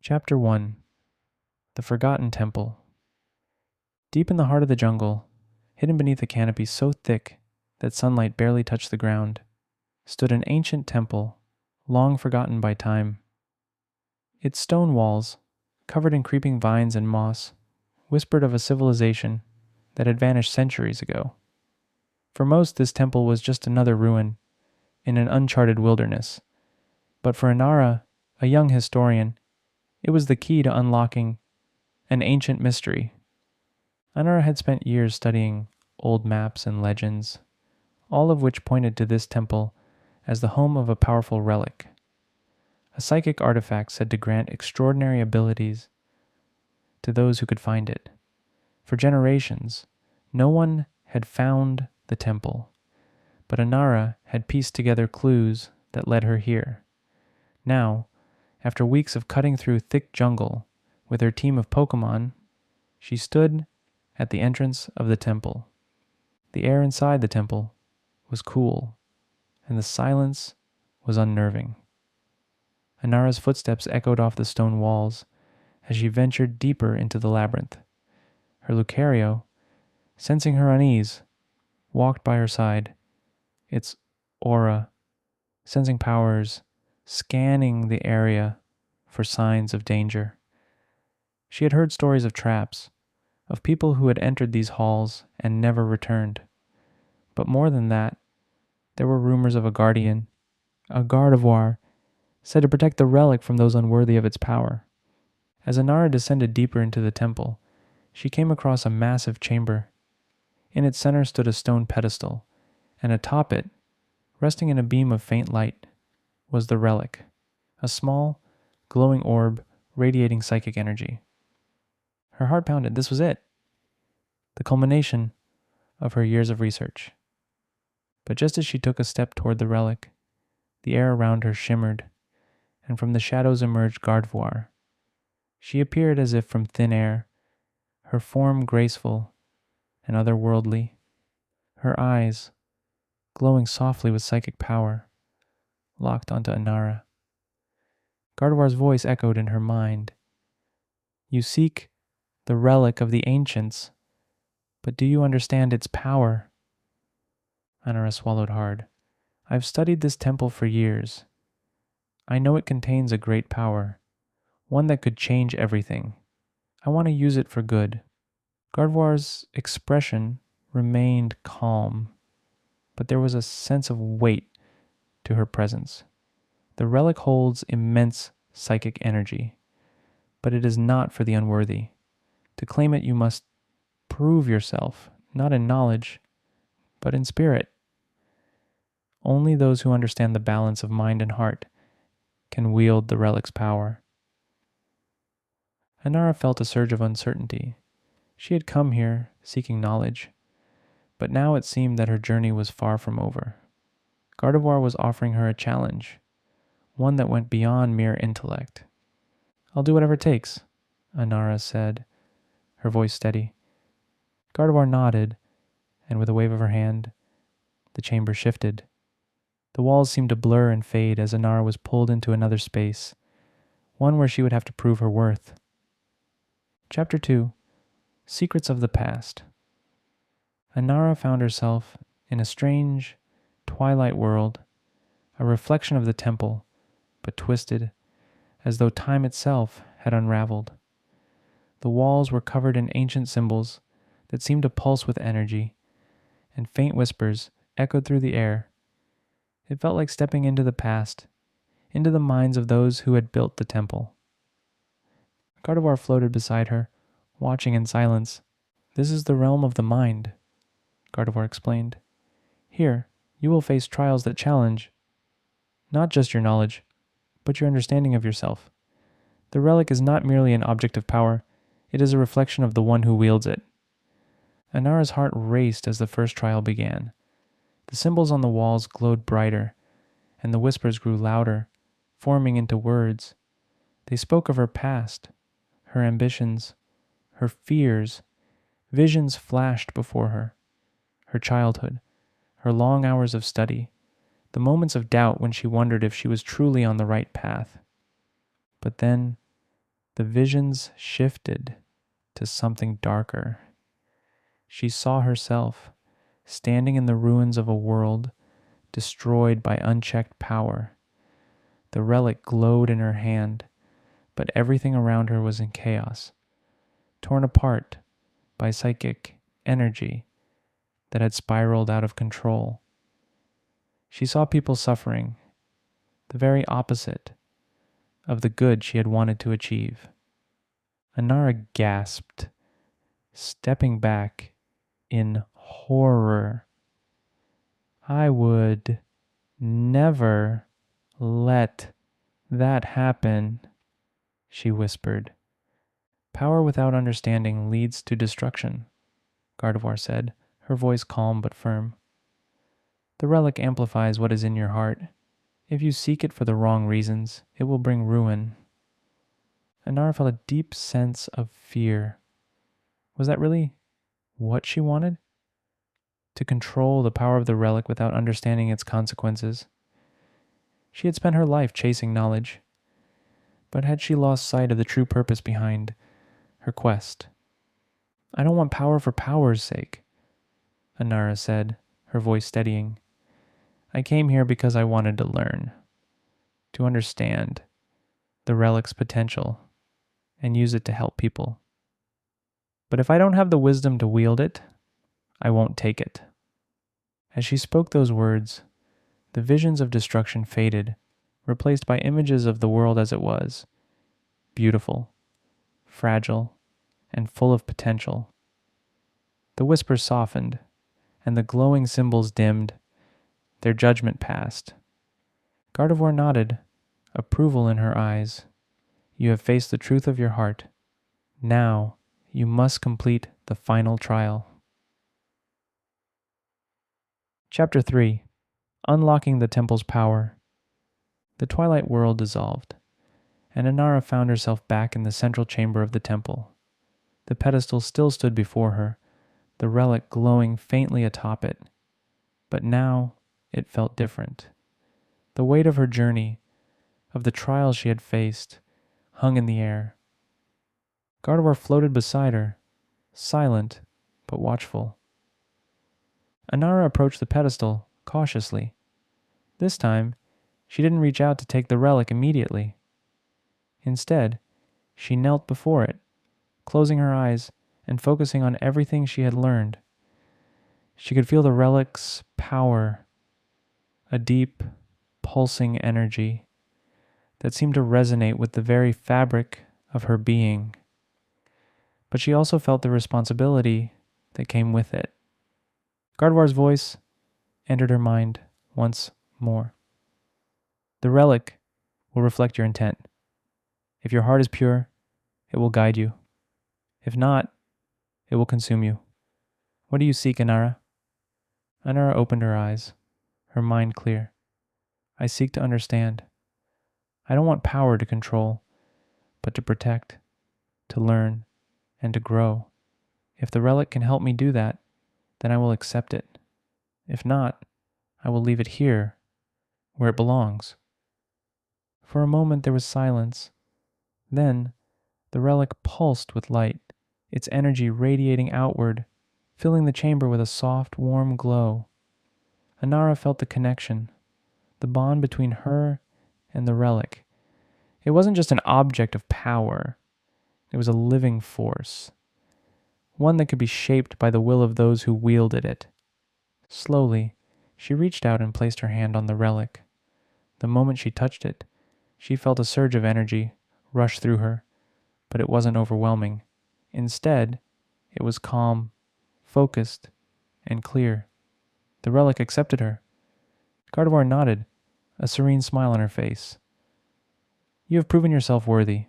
Chapter 1 The Forgotten Temple. Deep in the heart of the jungle, hidden beneath a canopy so thick that sunlight barely touched the ground, stood an ancient temple, long forgotten by time. Its stone walls, covered in creeping vines and moss, whispered of a civilization that had vanished centuries ago. For most, this temple was just another ruin in an uncharted wilderness. But for Inara, a young historian, it was the key to unlocking an ancient mystery. Inara had spent years studying old maps and legends, all of which pointed to this temple as the home of a powerful relic, a psychic artifact said to grant extraordinary abilities to those who could find it. For generations, no one had found the temple, but Inara had pieced together clues that led her here. Now, after weeks of cutting through thick jungle with her team of Pokemon, she stood at the entrance of the temple. The air inside the temple was cool, and the silence was unnerving. Inara's footsteps echoed off the stone walls as she ventured deeper into the labyrinth. Her Lucario, sensing her unease, walked by her side, its aura, sensing powers, scanning the area for signs of danger. She had heard stories of traps, of people who had entered these halls and never returned. But more than that, there were rumors of a guardian, a Gardevoir, said to protect the relic from those unworthy of its power. As Inara descended deeper into the temple, she came across a massive chamber. In its center stood a stone pedestal, and atop it, resting in a beam of faint light, was the relic, a small, glowing orb radiating psychic energy. Her heart pounded. This was it, the culmination of her years of research. But just as she took a step toward the relic, the air around her shimmered, and from the shadows emerged Gardevoir. She appeared as if from thin air, her form graceful and otherworldly, her eyes, glowing softly with psychic power, locked onto Inara. Gardevoir's voice echoed in her mind. You seek the relic of the ancients, but do you understand its power? Inara swallowed hard. I've studied this temple for years. I know it contains a great power, one that could change everything. I want to use it for good. Gardevoir's expression remained calm, but there was a sense of weight to her presence. The relic holds immense psychic energy, but it is not for the unworthy. To claim it, you must prove yourself, not in knowledge, but in spirit. Only those who understand the balance of mind and heart can wield the relic's power. Inara felt a surge of uncertainty. She had come here seeking knowledge, but now it seemed that her journey was far from over. Gardevoir was offering her a challenge, one that went beyond mere intellect. I'll do whatever it takes, Inara said, her voice steady. Gardevoir nodded, and with a wave of her hand, the chamber shifted. The walls seemed to blur and fade as Inara was pulled into another space, one where she would have to prove her worth. Chapter 2 Secrets of the Past. Inara found herself in a strange, twilight world, a reflection of the temple, but twisted, as though time itself had unraveled. The walls were covered in ancient symbols that seemed to pulse with energy, and faint whispers echoed through the air. It felt like stepping into the past, into the minds of those who had built the temple. Gardevoir floated beside her, watching in silence. This is the realm of the mind, Gardevoir explained. Here, you will face trials that challenge not just your knowledge, but your understanding of yourself. The relic is not merely an object of power, it is a reflection of the one who wields it. Inara's heart raced as the first trial began. The symbols on the walls glowed brighter, and the whispers grew louder, forming into words. They spoke of her past, her ambitions, her fears. Visions flashed before her. Her childhood, her long hours of study, the moments of doubt when she wondered if she was truly on the right path. But then, the visions shifted to something darker. She saw herself standing in the ruins of a world destroyed by unchecked power. The relic glowed in her hand, but everything around her was in chaos, torn apart by psychic energy that had spiraled out of control. She saw people suffering, the very opposite of the good she had wanted to achieve. Anara gasped, stepping back in horror. I would never let that happen, she whispered. Power without understanding leads to destruction, Gardevoir said, her voice calm but firm. The relic amplifies what is in your heart. If you seek it for the wrong reasons, it will bring ruin. Anara felt a deep sense of fear. Was that really what she wanted? To control the power of the relic without understanding its consequences. She had spent her life chasing knowledge, but had she lost sight of the true purpose behind her quest? I don't want power for power's sake, Anara said, her voice steadying. I came here because I wanted to learn, to understand the relic's potential and use it to help people. But if I don't have the wisdom to wield it, I won't take it. As she spoke those words, the visions of destruction faded, replaced by images of the world as it was, beautiful, fragile, and full of potential. The whispers softened, and the glowing symbols dimmed, their judgment passed. Gardevoir nodded, approval in her eyes. You have faced the truth of your heart. Now you must complete the final trial. Chapter 3. Unlocking the Temple's Power. The twilight world dissolved, and Anara found herself back in the central chamber of the temple. The pedestal still stood before her, the relic glowing faintly atop it. But now it felt different. The weight of her journey, of the trials she had faced, hung in the air. Gardevoir floated beside her, silent but watchful. Anara approached the pedestal cautiously. This time, she didn't reach out to take the relic immediately. Instead, she knelt before it, closing her eyes and focusing on everything she had learned. She could feel the relic's power, a deep, pulsing energy that seemed to resonate with the very fabric of her being. But she also felt the responsibility that came with it. Gardevoir's voice entered her mind once more. The relic will reflect your intent. If your heart is pure, it will guide you. If not, it will consume you. What do you seek, Anara? Anara opened her eyes, her mind clear. I seek to understand. I don't want power to control, but to protect, to learn, and to grow. If the relic can help me do that, then I will accept it. If not, I will leave it here, where it belongs. For a moment there was silence. Then, the relic pulsed with light, its energy radiating outward, filling the chamber with a soft, warm glow. Anara felt the connection, the bond between her and the relic. It wasn't just an object of power. It was a living force, one that could be shaped by the will of those who wielded it. Slowly, she reached out and placed her hand on the relic. The moment she touched it, she felt a surge of energy rush through her, but it wasn't overwhelming. Instead, it was calm, focused, and clear. The relic accepted her. Gardevoir nodded, a serene smile on her face. You have proven yourself worthy.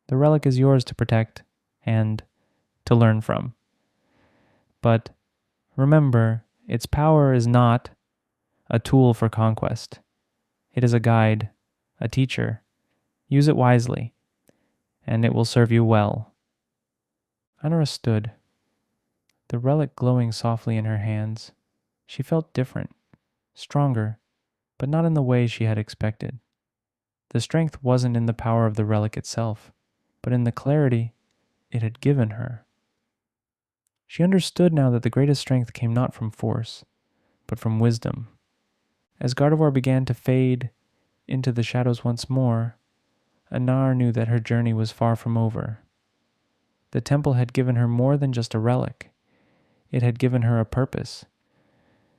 The relic is yours to protect and to learn from. But remember, its power is not a tool for conquest. It is a guide, a teacher. Use it wisely, and it will serve you well. Anara stood, the relic glowing softly in her hands. She felt different, stronger, but not in the way she had expected. The strength wasn't in the power of the relic itself. but in the clarity it had given her. She understood now that the greatest strength came not from force, but from wisdom. As Gardevoir began to fade into the shadows once more, Anar knew that her journey was far from over. The temple had given her more than just a relic. It had given her a purpose.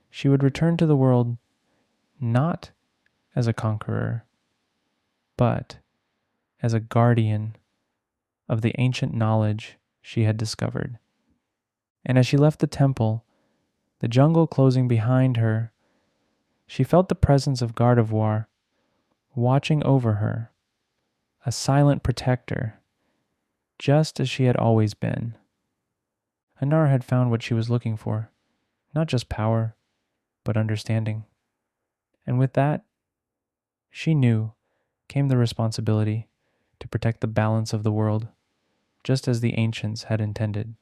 She would return to the world not as a conqueror, but as a guardian of the ancient knowledge she had discovered. And as she left the temple, the jungle closing behind her, she felt the presence of Gardevoir watching over her, a silent protector, just as she had always been. Anar had found what she was looking for, not just power, but understanding. And with that, she knew, came the responsibility to protect the balance of the world, just as the ancients had intended.